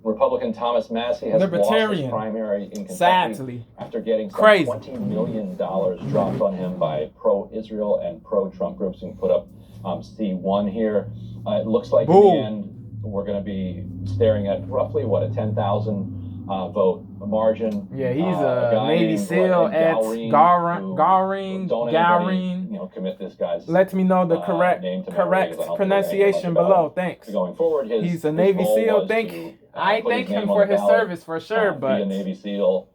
Republican Thomas Massie has lost his primary in Kentucky Sadly. after getting some Crazy. $20 million dropped on him by pro-Israel and pro-Trump groups. You can put up C1 here. It looks like in the end we're going to be staring at roughly, what, a 10,000 vote margin. Yeah, he's a Navy SEAL at Gallrein. You know, commit this guy's Let me know the correct pronunciation below. Thanks. Going forward, he's a Navy SEAL. I thank him for his service for sure, but be a Navy SEAL.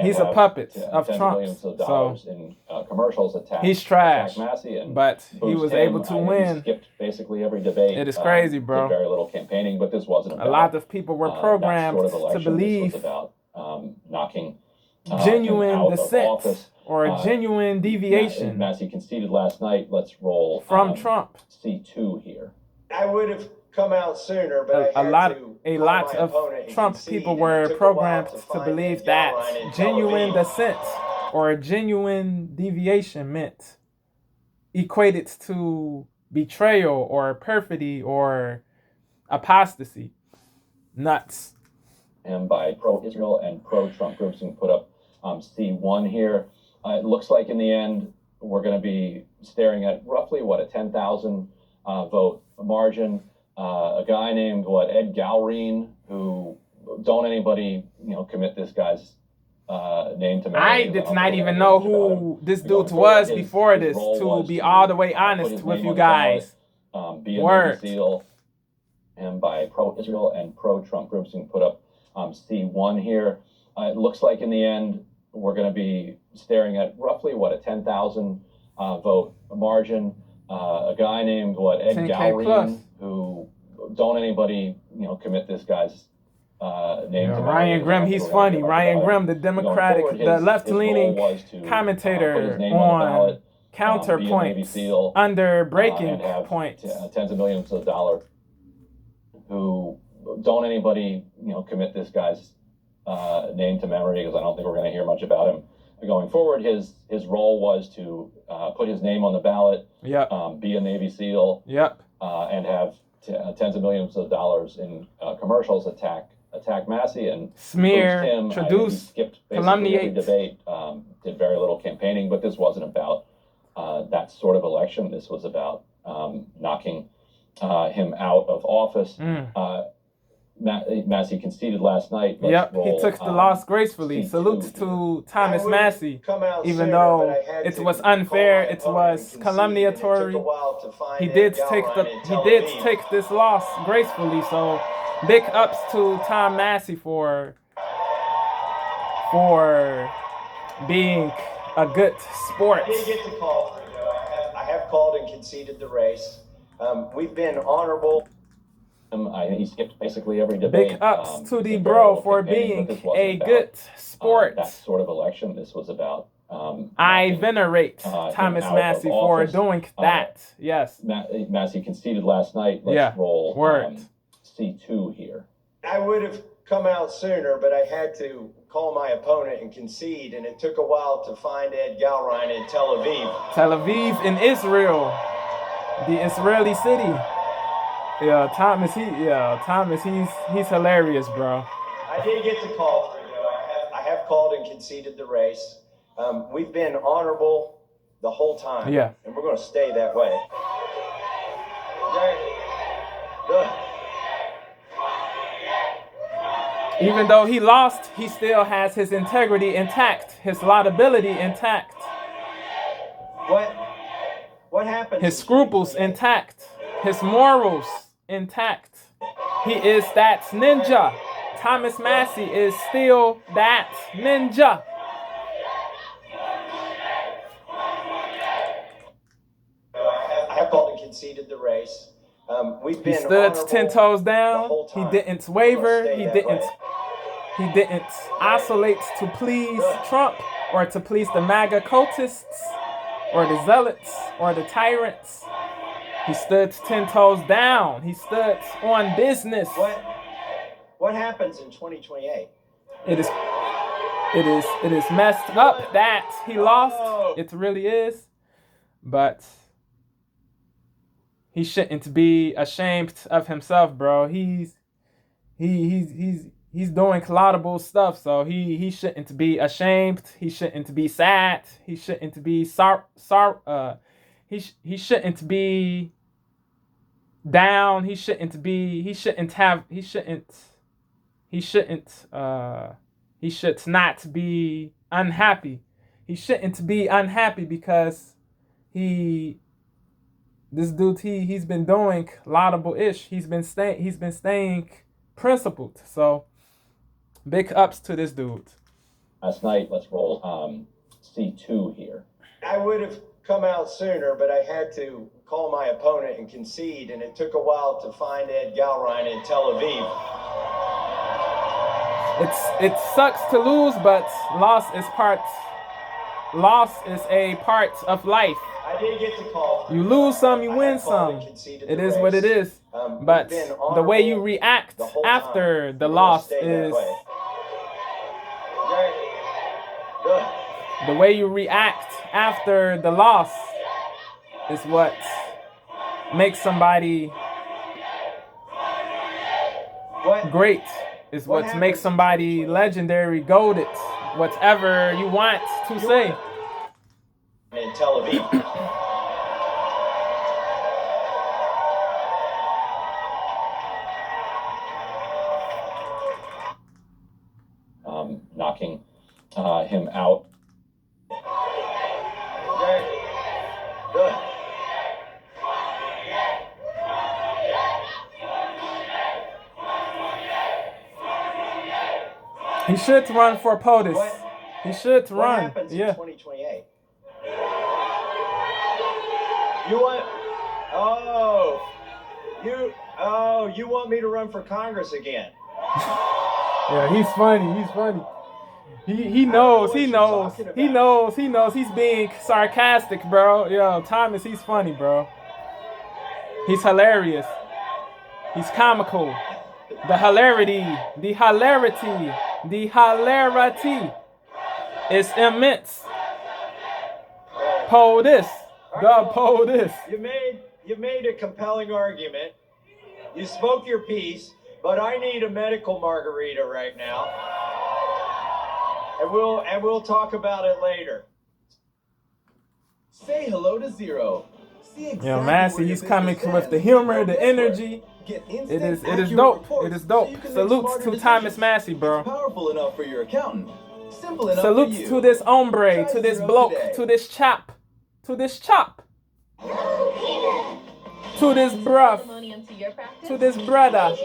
He's a puppet of Trump. So in commercials he's trash. Massie, but he was able to win. He skipped basically every debate. It is crazy, bro. Did very little campaigning, but this wasn't about, a lot of people were programmed to believe this was about knocking genuine dissent or a genuine deviation. Massie conceded last night. Let's roll from Trump. C2 here. I would have come out sooner, but a lot of Trump people were programmed to believe that genuine dissent or a genuine deviation equated to betrayal or perfidy or apostasy. Nuts. And by pro-Israel and pro-Trump groups, you can put up C1 here. It looks like in the end we're going to be staring at roughly, what, a 10,000 vote margin. A guy named Ed Gallrein, who don't anybody commit this guy's name to memory. I did not even know who this dude was before this, to be all the way honest with you guys. Be a Navy SEAL, and by pro-Israel and pro-Trump groups, you can put up C1 here. It looks like in the end we're going to be staring at roughly, what, a 10,000 vote margin. A guy named Ed Gallrein, who don't anybody commit this guy's name to Ryan Grimm. He's funny. Ryan Grimm, the Democratic, the left-leaning commentator on Counterpoints under Breaking Point. Tens of millions of dollars. Who don't anybody commit this guy's name to memory, because I don't think we're going to hear much about him going forward. His role was to put his name on the ballot, be a Navy SEAL, and have tens of millions of dollars in commercials attack Massie and smear, him. Traduce, skipped basically every debate, did very little campaigning, but this wasn't about that sort of election. This was about knocking him out of office. Massie conceded last night. He took the loss gracefully. Salute to Thomas Massie, even though it was unfair, it was calumniatory. He did take this loss gracefully. So big ups to Tom Massie for being a good sport. I did get the call. I have called and conceded the race. We've been honorable. He skipped basically every debate. Big ups to the bro for being a good sport. That sort of election. This was about. I venerate Thomas Massie for doing that. Yes. Massie conceded last night. Let's roll C2 here. I would have come out sooner, but I had to call my opponent and concede, and it took a while to find Ed Gallrein in Tel Aviv. Tel Aviv in Israel, the Israeli city. Thomas, he's hilarious, bro. I did get the call. I have called and conceded the race. We've been honorable the whole time. And we're going to stay that way. Even though he lost, he still has his integrity intact, his laudability intact. What happened? His scruples intact, his morals intact. He is that ninja. Thomas Massie is still that ninja. I have called and conceded the race. He stood 10 toes down. He didn't waver. He didn't oscillate to please Trump or to please the MAGA cultists or the zealots or the tyrants. He stood 10 toes down. He stood on business. What happens in 2028? It is messed up that he lost. It really is. But he shouldn't be ashamed of himself, bro. He's he's doing laudable stuff. So he shouldn't be ashamed. He shouldn't be sad. He shouldn't be he shouldn't be down. He should not be unhappy. He shouldn't be unhappy because he's been doing laudable ish. He's been staying principled. So big ups to this dude. Last night, let's roll C2 here. I would have come out sooner, but I had to call my opponent and concede, and it took a while to find Ed Gallrein in Tel Aviv. It sucks to lose, but loss is a part of life. I did get to call. You lose some, you win some. It is what it is. But the way you react after the loss is... The way you react after the loss is what makes somebody great. Is what makes somebody legendary, goated, whatever you want to say. In Tel Aviv. Knocking him out. Good. He should run for POTUS. He should run. What happens in 2028? You want? You want me to run for Congress again? Yeah, he's funny. He's funny. He knows. He's being sarcastic, bro. Yo, Thomas, he's funny, bro. He's hilarious. He's comical. The hilarity is immense. POTUS. POTUS. You made a compelling argument. You spoke your piece, but I need a medical margarita right now. And we'll talk about it later. Say hello to Zero. See exactly Massie, he's coming with the humor, the energy. It is dope. It is dope. Salutes to Thomas Massie, bro. Powerful enough for your accountant. Simple enough Salutes for you. to this hombre, to this bloke, to this chap, to this bruv, to this brother.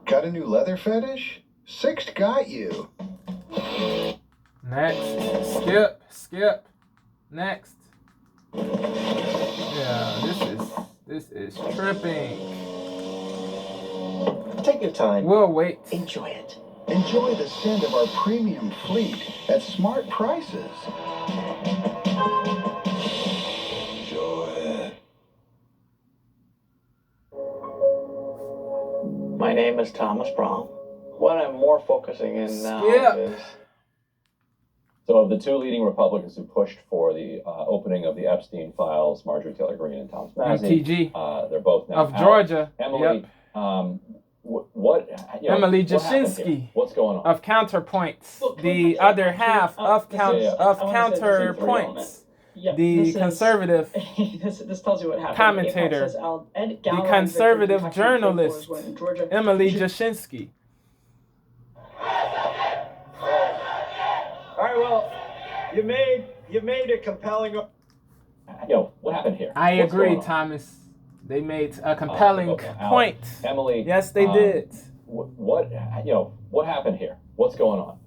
Got a new leather fetish? Sixt got you. Next. Skip. Next. Yeah, this is tripping. Take your time. We'll wait. Enjoy it. Enjoy the scent of our premium fleet at smart prices. Enjoy it. My name is Thomas Brown. What I'm more focusing in now is... So of the two leading Republicans who pushed for the opening of the Epstein files, Marjorie Taylor Greene and Thomas Massie, MTG. They're both now of out. Georgia. Emily, Emily Jashinsky. What's going on? Of Counterpoints. The other half of Counterpoints. The conservative this tells you what happened. commentator. The conservative journalist. Emily Jashinsky. All right, well, you made a compelling... what happened here? I agree, Thomas. They made a compelling point. Emily. Yes, they did. What happened here? What's going on?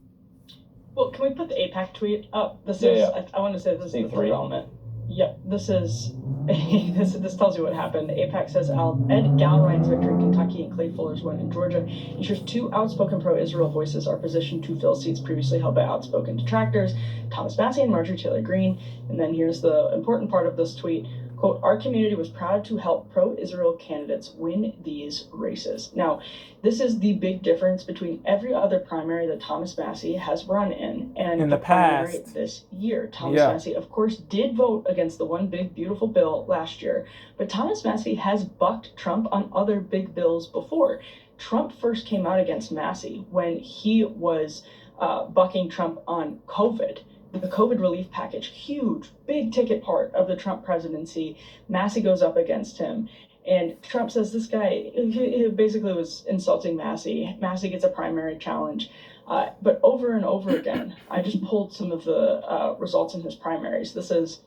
Well, can we put the AIPAC tweet up? This is, I want to say this is the third element. Yep, this is, this tells you what happened. AIPAC says Ed Gallrein's victory in Kentucky and Clay Fuller's win in Georgia ensures two outspoken pro-Israel voices are positioned to fill seats previously held by outspoken detractors, Thomas Massie and Marjorie Taylor Greene. And then here's the important part of this tweet. quote, "Our community was proud to help pro-Israel candidates win these races." Now, this is the big difference between every other primary that Thomas Massie has run in the primary past this year. Thomas Massie, of course, did vote against the one big beautiful bill last year, but Thomas Massie has bucked Trump on other big bills before. Trump first came out against Massie when he was bucking Trump on COVID. The COVID relief package, huge, big ticket part of the Trump presidency. Massie goes up against him. And Trump says this guy, he basically was insulting Massie. Massie gets a primary challenge. But over and over again, I just pulled some of the results in his primaries. This is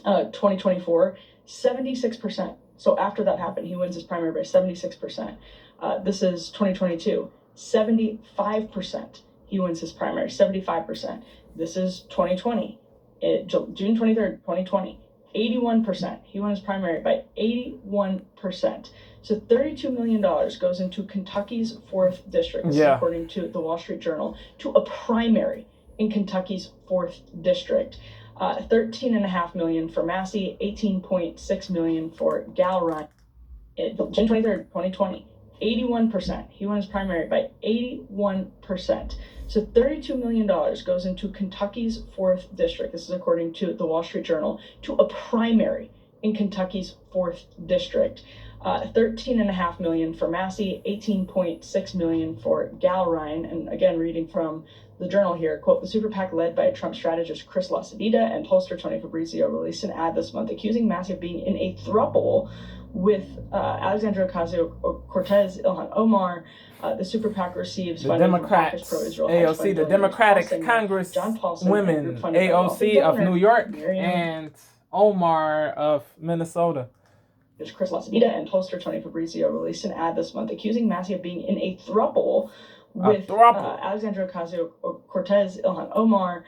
2024, 76%. So after that happened, he wins his primary by 76%. This is 2022, 75%. He wins his primary, 75%. This is 2020, June 23rd, 2020, 81%. He won his primary by 81%. So $32 million goes into Kentucky's 4th district, this is according to the Wall Street Journal, to a primary in Kentucky's 4th district. $13.5 million for Massie, $18.6 million for Gallrein. June 23rd, 2020, 81%. He won his primary by 81%. So $32 million goes into Kentucky's 4th district. This is according to the Wall Street Journal, to a primary in Kentucky's 4th district. $13.5 million for Massie, $18.6 million for Gallrein. And again, reading from the Journal here, quote, "The super PAC led by Trump strategist Chris LaCivita and pollster Tony Fabrizio released an ad this month accusing Massie of being in a throuple with Alexandria Ocasio-Cortez, Ilhan Omar. The super PAC receives the funding Democrats, from pro-Israel AOC, the Democratic Congress women, AOC of New York, and Omar of Minnesota. Chris LaCivita and pollster Tony Fabrizio released an ad this month accusing Massie of being in a throuple with Alexandria Ocasio-Cortez, Ilhan Omar.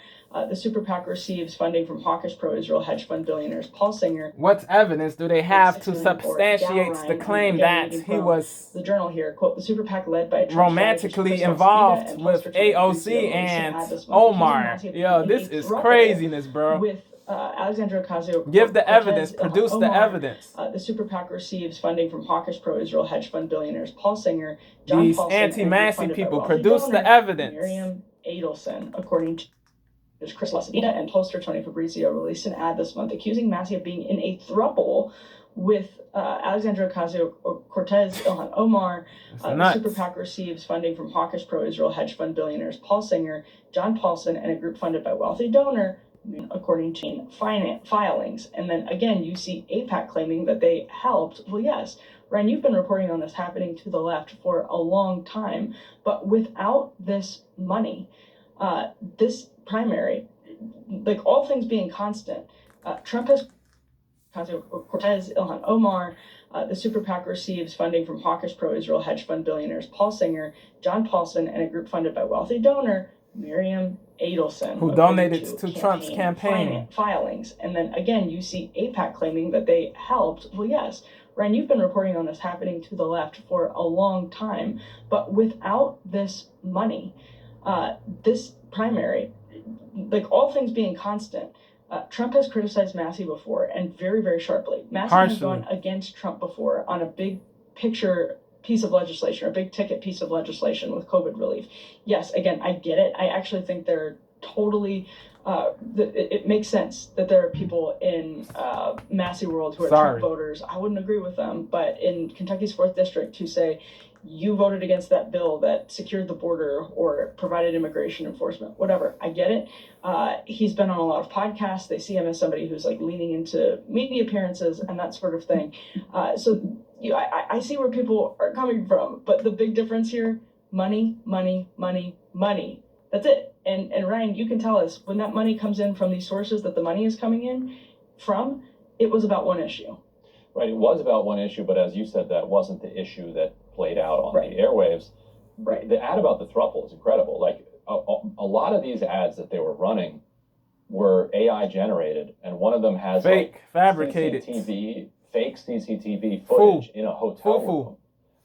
The super PAC receives funding from hawkish pro-Israel hedge fund billionaires Paul Singer. What evidence do they have to substantiate the claim that he was the Journal here, quote, "The super PAC led by romantically involved with AOC and Omar"? Yo, this is craziness, bro. With Alexandria Ocasio-Cortez, give the evidence, produce the evidence. The super PAC receives funding from hawkish pro-Israel hedge fund billionaires Paul Singer, these anti-Massie people, produce the evidence. Miriam Adelson, according to Chris LaCivita and pollster Tony Fabrizio released an ad this month accusing Massie of being in a throuple with Alexandria Ocasio-Cortez, Ilhan Omar. The super PAC receives funding from hawkish pro-Israel hedge fund billionaires Paul Singer, John Paulson, and a group funded by wealthy donor, according to finance filings. And then again, you see AIPAC claiming that they helped. Well, yes, Ryan, you've been reporting on this happening to the left for a long time, but without this money, this primary, like all things being constant, Trump has Cortez, Ilhan Omar. The super PAC receives funding from hawkish pro-Israel hedge fund billionaires Paul Singer, John Paulson, and a group funded by wealthy donor Miriam Adelson, who donated to Trump's campaign filings. And then again, you see AIPAC claiming that they helped. Well, yes, Ryan, you've been reporting on this happening to the left for a long time, but without this money, this primary, like all things being constant, Trump has criticized Massie before, and very, very sharply. Massie has gone against Trump before on a big picture piece of legislation, or a big ticket piece of legislation with COVID relief. Yes, again, I get it. I actually think they're totally, it makes sense that there are people in Massie world who are Trump voters. I wouldn't agree with them, but in Kentucky's 4th district who say, you voted against that bill that secured the border or provided immigration enforcement, whatever. I get it. He's been on a lot of podcasts. They see him as somebody who's like leaning into media appearances and that sort of thing. So I see where people are coming from, but the big difference here, money, money, money, money. That's it. And Ryan, you can tell us when that money comes in from these sources that the money is coming in from, it was about one issue. Right, it was about one issue, but as you said, that wasn't the issue that played out on the airwaves. Right. The ad about the throuple is incredible. Like a lot of these ads that they were running were AI generated, and one of them has fake, fabricated fake CCTV footage in a hotel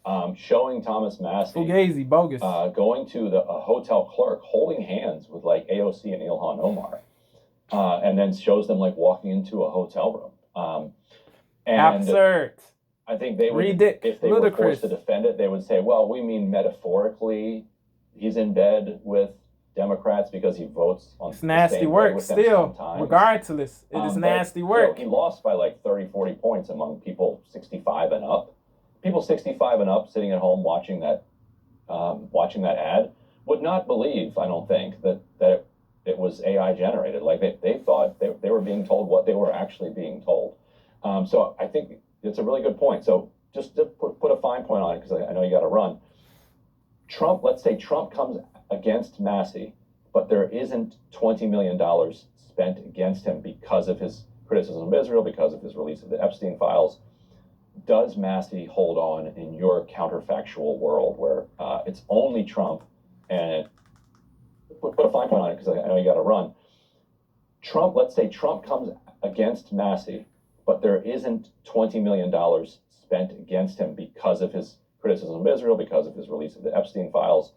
room, showing Thomas Massie Fugazi, bogus, going to a hotel clerk, holding hands with like AOC and Ilhan Omar, and then shows them like walking into a hotel room. And absurd. I think they would, if they were forced to defend it, they would say, well, we mean metaphorically he's in bed with Democrats because he votes on it's nasty work still, regardless. It is nasty work. He lost by like 30, 40 points among people 65 and up. People 65 and up sitting at home watching that ad would not believe, I don't think, that it was AI generated. Like they thought they were being told what they were actually being told. So I think it's a really good point. So just to put a fine point on it, because I know you got to run. Trump, let's say Trump comes against Massie, but there isn't $20 million spent against him because of his criticism of Israel, because of his release of the Epstein files. Does Massie hold on in your counterfactual world where it's only Trump, and put a fine point on it because I know you got to run. Trump, let's say Trump comes against Massie, but there isn't $20 million spent against him because of his criticism of Israel, because of his release of the Epstein files.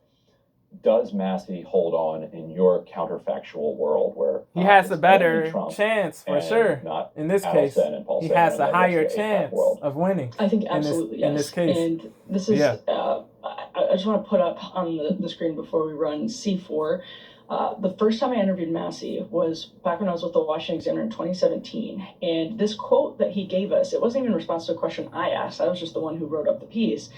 Does Massie hold on in your counterfactual world where he has a better chance for sure? In this case, he has a higher chance of winning. I think absolutely yes. In this case, and this is I just want to put up on the screen before we run C4. The first time I interviewed Massie was back when I was with the Washington Examiner in 2017. And this quote that he gave us, it wasn't even in response to a question I asked. I was just the one who wrote up the piece.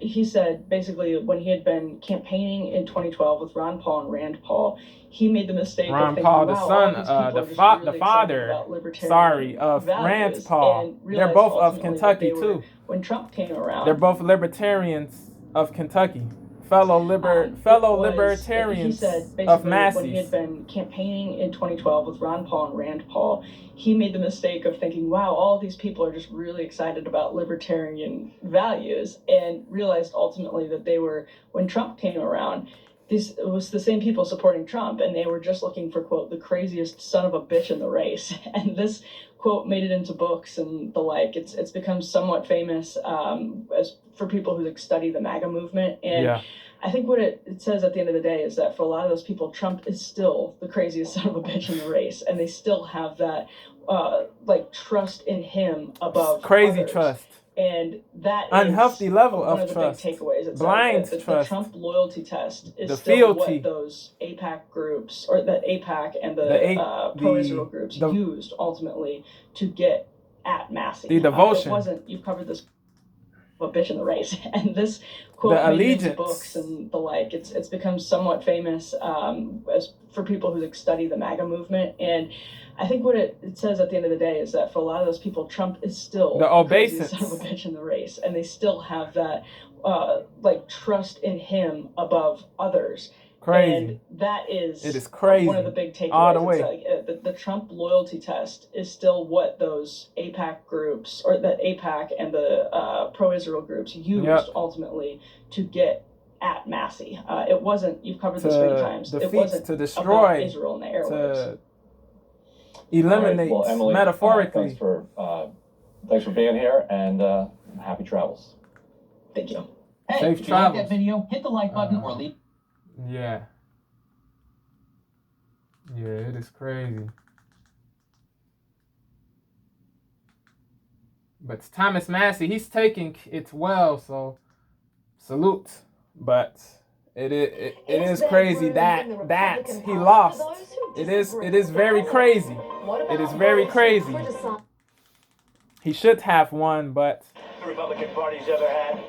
He said, basically, when he had been campaigning in 2012 with Ron Paul and Rand Paul, he made the mistake of thinking, Ron Paul, the son, the father, of Rand Paul. They're both of Kentucky, too. When Trump came around. They're both libertarians of Kentucky. Fellow libertarians of Massie. When he had been campaigning in 2012 with Ron Paul and Rand Paul, he made the mistake of thinking, wow, all these people are just really excited about libertarian values, and realized ultimately that they were, when Trump came around, it was the same people supporting Trump, and they were just looking for, quote, the craziest son of a bitch in the race. And this quote made it into books and the like. It's become somewhat famous as for people who study the MAGA movement. And I think what it says at the end of the day is that for a lot of those people, Trump is still the craziest son of a bitch in the race, and they still have that trust in him above others. Trust. And that unhealthy level of trust. One of the big takeaways. It's blind the trust. The Trump loyalty test is the still fealty. What those AIPAC groups, or the AIPAC and the pro-Israel groups used ultimately to get at Massie. The devotion. It wasn't, you've covered this a bitch in the race. And this quote made it into books and the like. It's become somewhat famous as for people who study the MAGA movement. And I think what it says at the end of the day is that for a lot of those people, Trump is still the craziest son of a bitch in the race, and they still have that trust in him above others. Crazy. And that is, it is crazy. One of the big takeaways. All the way. The Trump loyalty test is still what those AIPAC groups, or the AIPAC and the pro-Israel groups used ultimately to get at Massie. It wasn't, you've covered this many times, it wasn't to destroy about Israel in the airwaves. Eliminate, well, Emily, metaphorically. Thanks for being here, and happy travels. Thank you. Hey, safe if travels. you like that video, hit the like button or leave. Yeah, it is crazy. But Thomas Massie, he's taking it well, so salute. But it is crazy that he lost. It is very crazy. It is very crazy. He should have won, but The Republican Party's ever had.